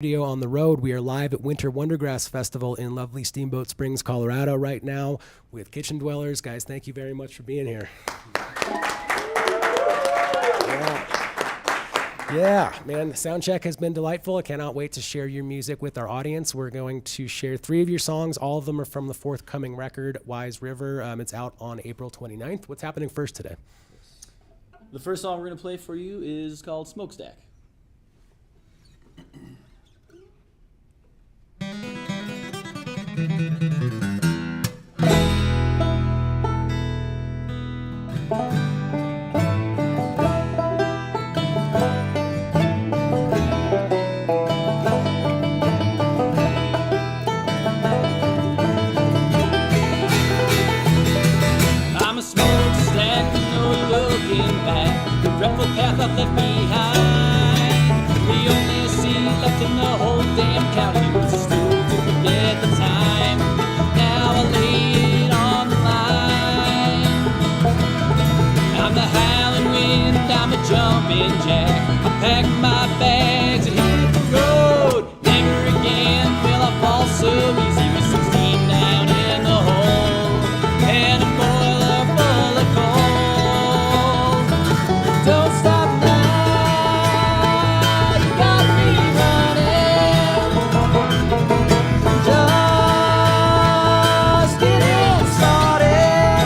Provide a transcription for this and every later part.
Studio on the road. We are live at WinterWonderGrass Festival in lovely Steamboat Springs, Colorado right now with Kitchen Dwellers. Guys, thank you very much for being here. Yeah, man, the sound check has been delightful. I cannot wait to share your music with our audience. We're going to share 3 of your songs. All of them are from the forthcoming record, Wise River. It's out on April 29th. What's happening first today? The first song we're going to play for you is called Smokestack. I'm a smokestack, no looking back. The dreadful path I've left behind. The only seed left in the whole damn county was a stool to forget the time. Now I lay it on the line. I'm the howling wind, I'm a jumping jack. I pack my bags and hit the road. Never again will I fall so easy with 16 down in the hole and a boiler full of coal. Don't stop now, you got me running. Just getting started.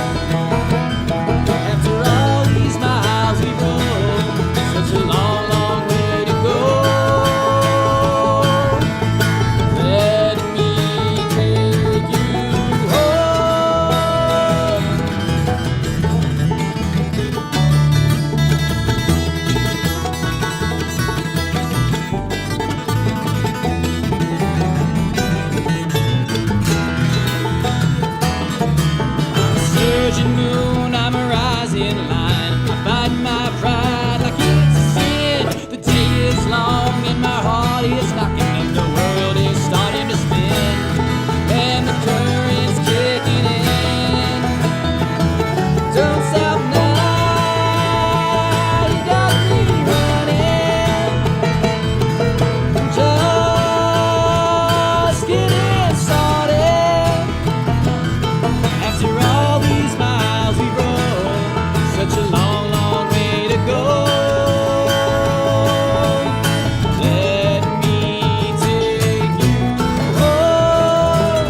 After all these miles we rode, such a long, long way to go. Let me take you home. Surging moon, I'm a rising line. I fight my pride like it's a sin. The day is long and my heart is knocking, and the world is starting to spin, and the current's kicking in. Don't stop now, you got me running. Just getting started. After all these miles we rode, such a long, long way to go. Let me take you home.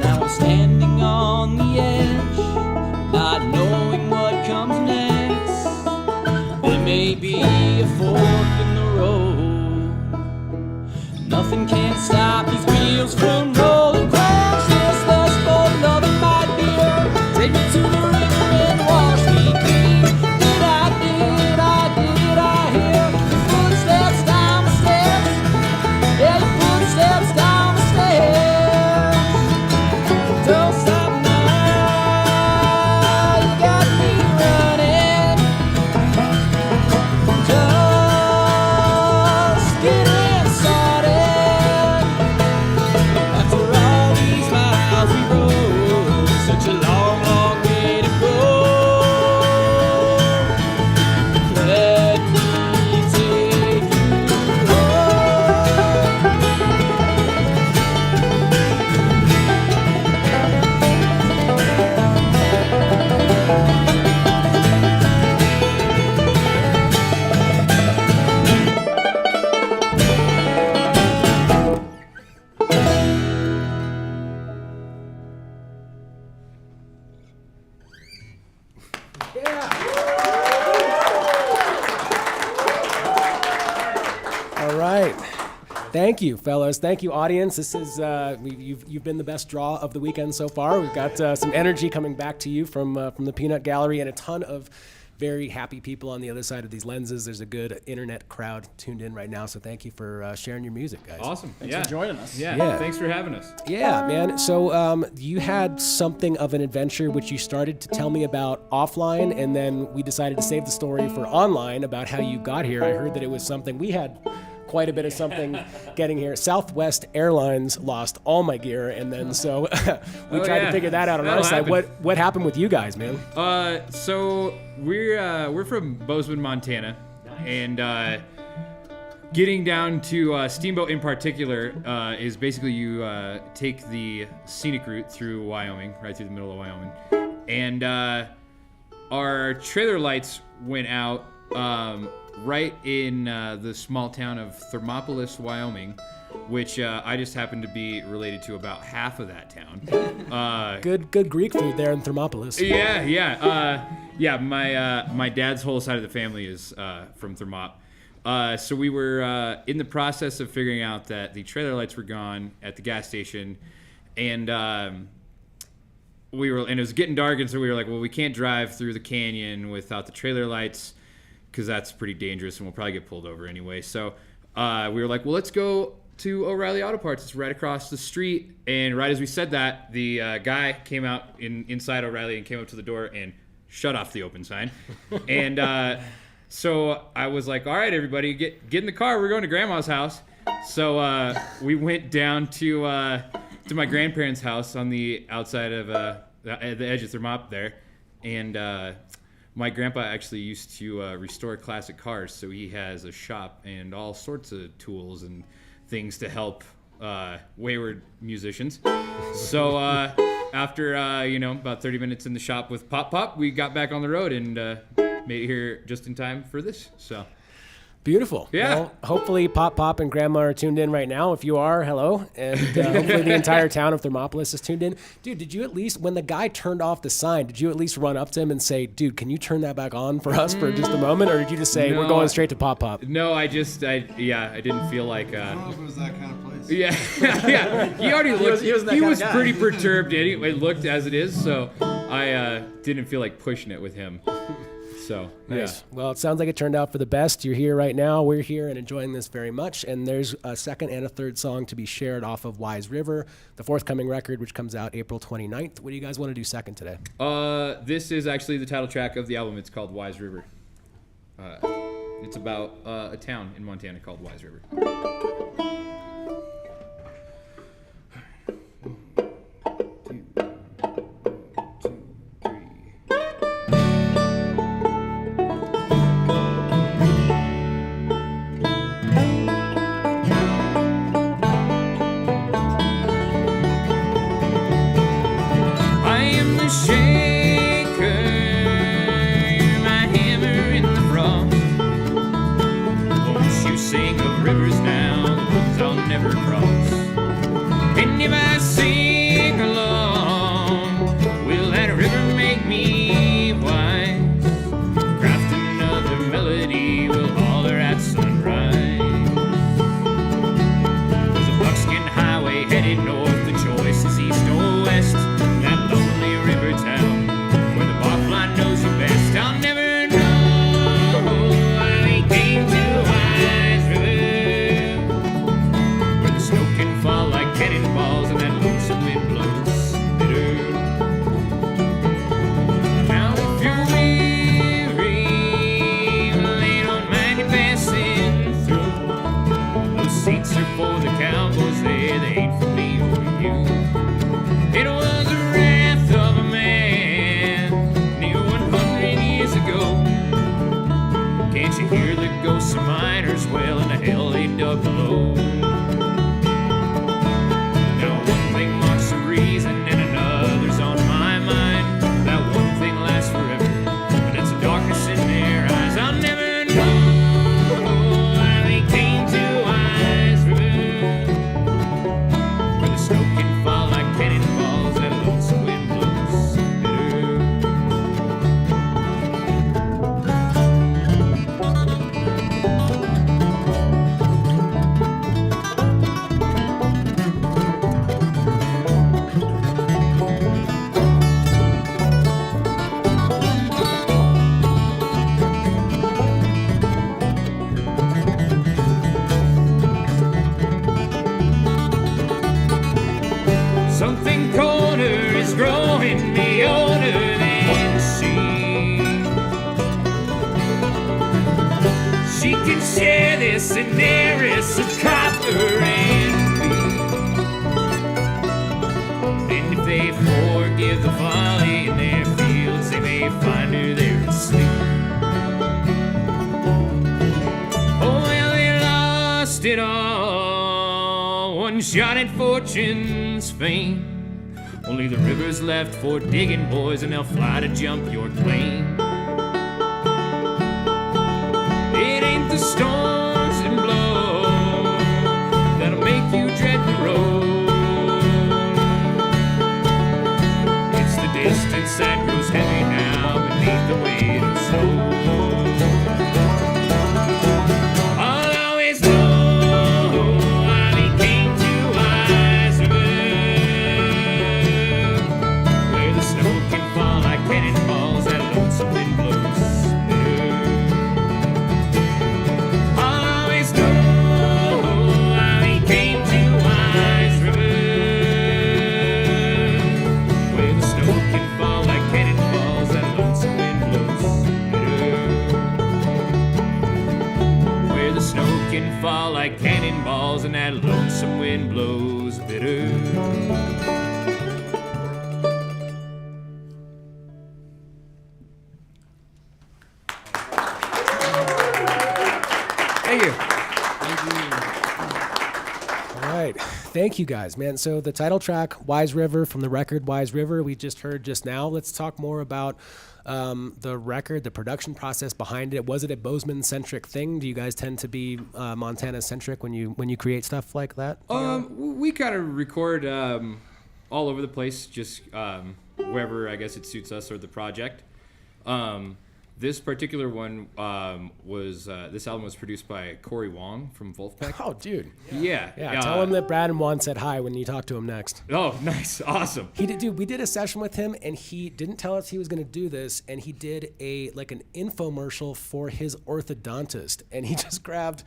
Now I'm standing on the edge, not knowing what comes next. There may be a fork in the road. Nothing can stop these wheels from rolling. Crash this dashboard, loving my beer. Take me to the river and wash me clean. Did I hear your footsteps down the steps? Yeah, your footsteps down the stairs. Don't stop now, you got me running. Just getting started. After all these miles we rode, such a long, long way to go. Let me take you All right. Thank you, fellas. Thank you, audience. This is you've been the best draw of the weekend so far. We've got some energy coming back to you from the Peanut Gallery and a ton of very happy people on the other side of these lenses. There's a good internet crowd tuned in right now, so thank you for sharing your music, guys. Awesome. Thanks for joining us. Yeah. Thanks for having us. Yeah, man. So you had something of an adventure which you started to tell me about offline, and then we decided to save the story for online about how you got here. I heard that it was something we had quite a bit of something getting here. Southwest Airlines lost all my gear, and then so we tried to figure that out on our side. What happened with you guys, man? So we're from Bozeman, Montana, and getting down to Steamboat in particular is basically you take the scenic route through Wyoming, right through the middle of Wyoming, and our trailer lights went out right in the small town of Thermopolis, Wyoming, which I just happen to be related to about half of that town. Good Greek food there in Thermopolis. Yeah. My dad's whole side of the family is from Thermop. So we were in the process of figuring out that the trailer lights were gone at the gas station, and it was getting dark, and so we were like, well, we can't drive through the canyon without the trailer lights, because that's pretty dangerous, and we'll probably get pulled over anyway. So we were like, well, let's go to O'Reilly Auto Parts. It's right across the street. And right as we said that, the guy came out inside O'Reilly and came up to the door and shut off the open sign. And so I was like, all right, everybody, get in the car. We're going to Grandma's house. So we went down to my grandparents' house on the outside of the edge of Thermop there. And my grandpa actually used to restore classic cars, so he has a shop and all sorts of tools and things to help wayward musicians. So after about 30 minutes in the shop with Pop, we got back on the road and made it here just in time for this. So beautiful. Yeah. Well, hopefully Pop and Grandma are tuned in right now. If you are, hello. And hopefully the entire town of Thermopolis is tuned in. Dude, did you at least, when the guy turned off the sign, did you at least run up to him and say, dude, can you turn that back on for us for just a moment? Or did you just say, No, we're going straight to Pop? No, I didn't feel like... I don't know if it was that kind of place. Yeah. He already looked... He was that pretty perturbed. It looked as it is, so I didn't feel like pushing it with him. So, nice. Yeah. Well, it sounds like it turned out for the best. You're here right now. We're here and enjoying this very much. And there's a second and a third song to be shared off of Wise River, the forthcoming record, which comes out April 29th. What do you guys want to do second today? This is actually the title track of the album. It's called Wise River. It's about a town in Montana called Wise River. She can share this an heiress of copper and beef. And if they forgive the folly in their fields, they may find her there asleep. Oh, well, they lost it all, one shot at fortune's fame. Only the river's left for digging, boys, and they'll fly to jump your claim. It ain't the storms that blow that'll make you dread the road. It's the distance that grows heavy now beneath the weight of snow. I'll always know I became too wise for good, where the snow can fall like cannonballs that lonesome wind blows. Fall like cannonballs and that lonesome wind blows bitter. Thank you. All right. Thank you guys, man. So the title track, Wise River, from the record Wise River, we just heard just now. Let's talk more about the record, the production process behind it. Was it a Bozeman-centric thing? Do you guys tend to be Montana-centric when you create stuff like that? We kind of record all over the place, just wherever I guess it suits us or the project. This particular one this album was produced by Corey Wong from Wolfpack. Oh, dude. Yeah. Tell him that Brad and Juan said hi when you talk to him next. Oh, nice. Awesome. He did, dude. We did a session with him, and he didn't tell us he was going to do this, and he did an infomercial for his orthodontist, and he just grabbed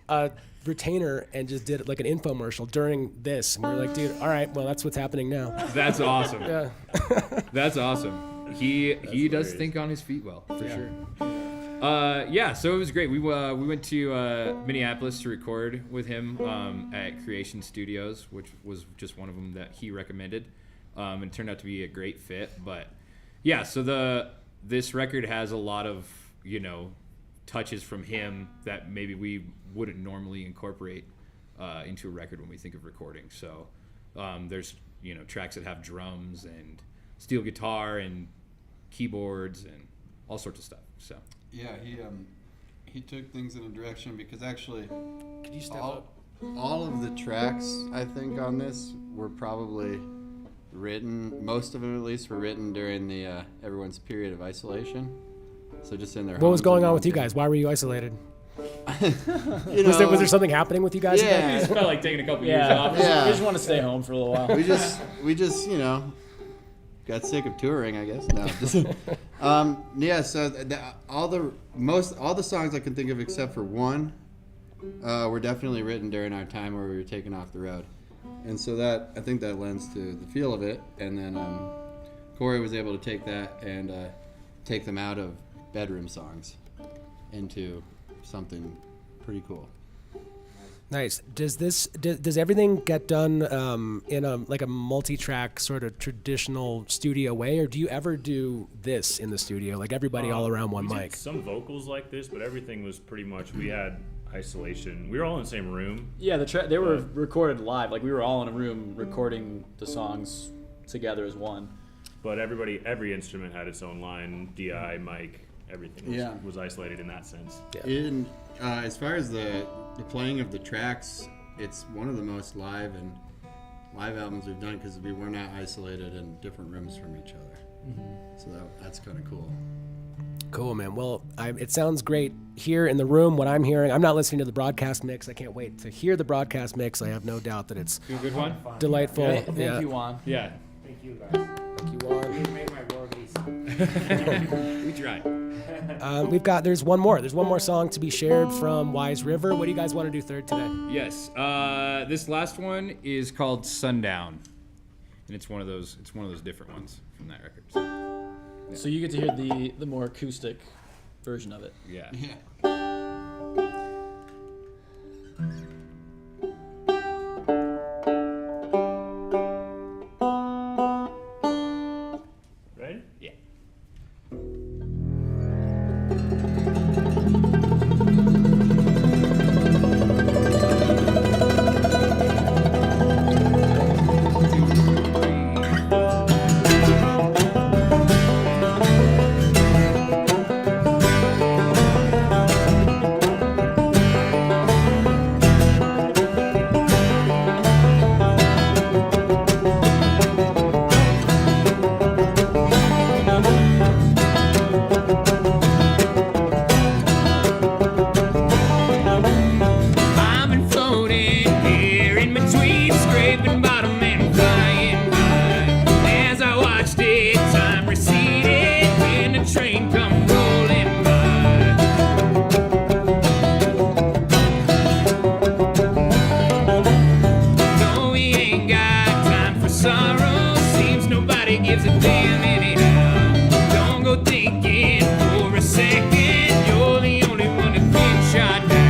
a retainer and just did like an infomercial during this. And we were like, dude, all right, well, that's what's happening now. That's awesome. Yeah. That's awesome. He does think on his feet well, for sure. So it was great. We went to Minneapolis to record with him at Creation Studios, which was just one of them that he recommended. And it turned out to be a great fit. But yeah, so this record has a lot of, touches from him that maybe we wouldn't normally incorporate into a record when we think of recording. So there's tracks that have drums and steel guitar and keyboards and all sorts of stuff. So yeah, he took things in a direction because actually Could you step up? all of the tracks I think on this were probably written, most of them at least were written during the everyone's period of isolation. So just in their What was homes going and on with you everything. guys? Why were you isolated? You Was there know, something happening with you guys? Yeah. it felt like taking a couple years Yeah, off. Yeah. we just want to stay home for a little while. we just got sick of touring, I guess. No, just so all the songs I can think of except for one were definitely written during our time where we were taking off the road, and so I think that lends to the feel of it. And then Corey was able to take that and take them out of bedroom songs into something pretty cool. Nice. Does everything get done in a multi-track sort of traditional studio way, or do you ever do this in the studio, like everybody all around one we mic? did some vocals like this, but everything was pretty much, we had isolation. We were all in the same room. Yeah, they were recorded live. Like we were all in a room recording the songs together as one. But every instrument had its own line, DI, mic, everything was isolated in that sense. In as far as the playing of the tracks, it's one of the most live albums we've done because we were not isolated in different rooms from each other. So that's kind of cool. Cool, man. Well, it sounds great here in the room. What I'm hearing, I'm not listening to the broadcast mix. I can't wait to hear the broadcast mix. I have no doubt that it's You a good one? delightful. Thank you, Juan. Yeah. Thank you, guys. Thank you, Juan. You made my work easy. We tried. There's one more. There's one more song to be shared from Wise River. What do you guys want to do third today? Yes. This last one is called Sundown, and it's one of those different ones from that record. So you get to hear the more acoustic version of it. Yeah. Ready? Yeah. I've been floating here in between, scraping bottom and flying high. As I watched it, time receded when the train come rolling by. No, we ain't got time for sorrow. Seems nobody gives a damn anyhow. Don't go thinking for a second you're the only one who's been shot down.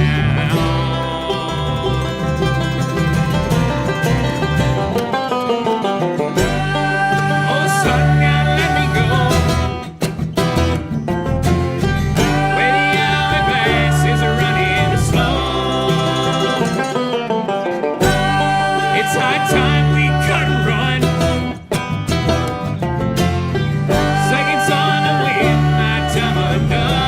Oh, son, now let me go where the hourglass is running slow. It's high time we cut and run. Seconds on the wind, my time undone.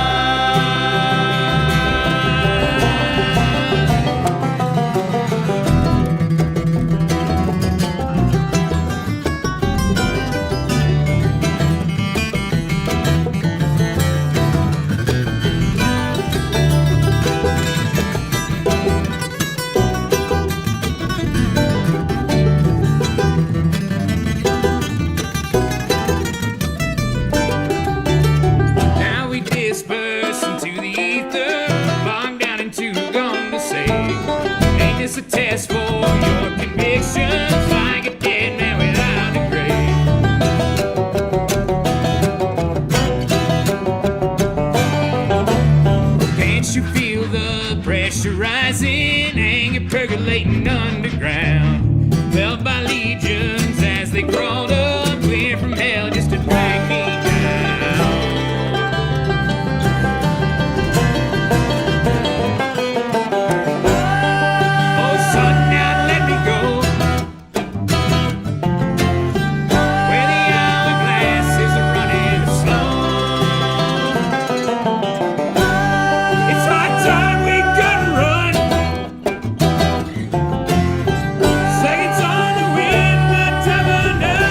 Now we disperse into the ether, bogged down into gone to say. Ain't this a test for your convictions? Like a dead man without a grave. Can't you feel the pressure rising, anger percolating underground? Felt by legions as they crawled up, clear from hell just to drag me down. Oh, son, now let me go where the hourglass is running slow. It's high time we got run. Seconds on the wind, my time undone.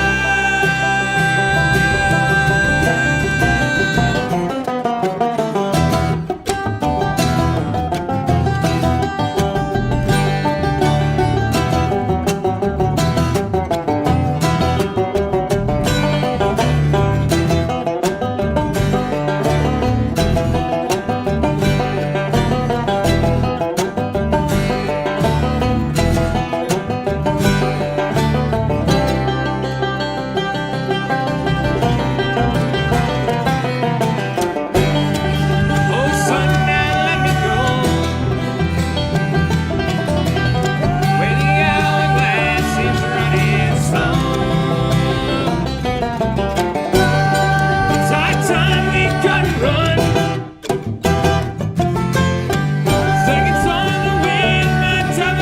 Oh, son, now let me go where the hourglass is running slow. It's high time we cut and run. Seconds on the wind, my time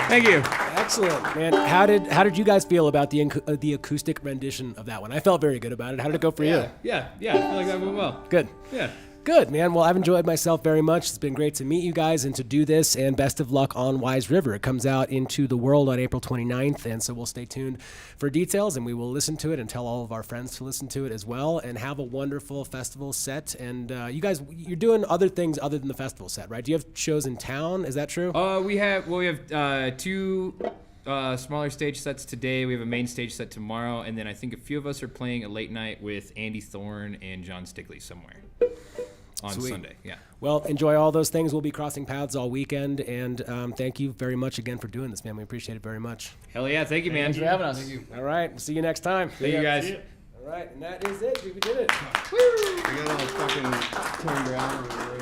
Thank you. Excellent, man. How did you guys feel about the acoustic rendition of that one? I felt very good about it. How did it go for you? Yeah. I feel like that went well. Good. Yeah. Good, man. Well, I've enjoyed myself very much. It's been great to meet you guys and to do this, and best of luck on Wise River. It comes out into the world on April 29th, and so we'll stay tuned for details, and we will listen to it and tell all of our friends to listen to it as well, and have a wonderful festival set. And you guys, you're doing other things other than the festival set, right? Do you have shows in town? Is that true? We have two smaller stage sets today. We have a main stage set tomorrow, and then I think a few of us are playing a late night with Andy Thorne and John Stigley somewhere on Sweet. Sunday. Yeah. Well, enjoy all those things. We'll be crossing paths all weekend, and thank you very much again for doing this, man. We appreciate it very much. Hell yeah! Thank you, man. Thanks for having us. All right, see you next time. Thank you guys. All right, and that is it. We did it. We got all fucking turned around.